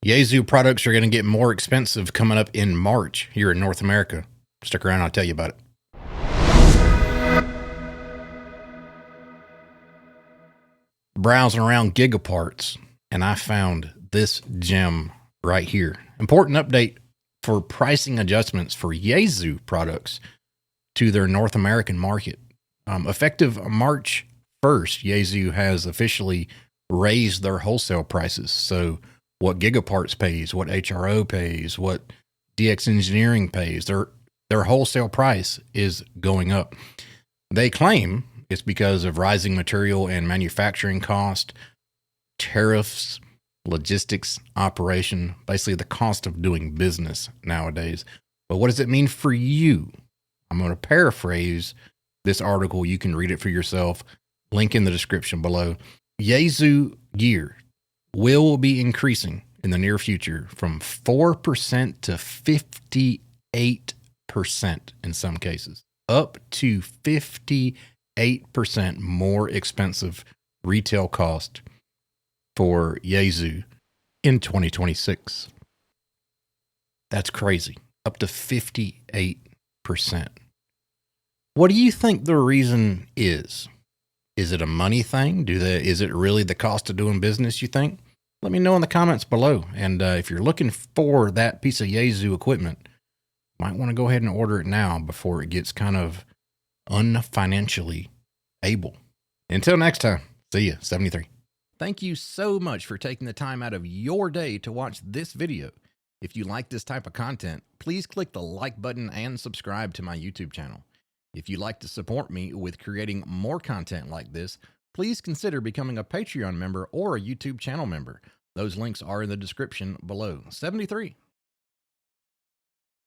Yaesu products are going to get more expensive coming up in March here in North America. Stick around, I'll tell you about it. Browsing around Gigaparts, and I found this gem right here. Important update for pricing adjustments for Yaesu products to their North American market. Effective March 1st, Yaesu has officially raised their wholesale prices. So what Gigaparts pays, what HRO pays, what DX Engineering pays, their wholesale price is going up. They claim it's because of rising material and manufacturing cost, tariffs, logistics, operation, basically the cost of doing business nowadays. But what does it mean for you? I'm going to paraphrase this article. You can read it for yourself. Link in the description below. Yaesu gear will be increasing in the near future from 4% to 58% in some cases, up to 58% more expensive retail cost for Yaesu in 2026. That's crazy. Up to 58%. What do you think the reason is? Is it a money thing? Is it really the cost of doing business, you think? Let me know in the comments below. And if you're looking for that piece of Yaesu equipment, you might want to go ahead and order it now before it gets kind of unfinancially able. Until next time, see ya, 73. Thank you so much for taking the time out of your day to watch this video. If you like this type of content, please click the like button and subscribe to my YouTube channel. If you'd like to support me with creating more content like this, please consider becoming a Patreon member or a YouTube channel member. Those links are in the description below. 73.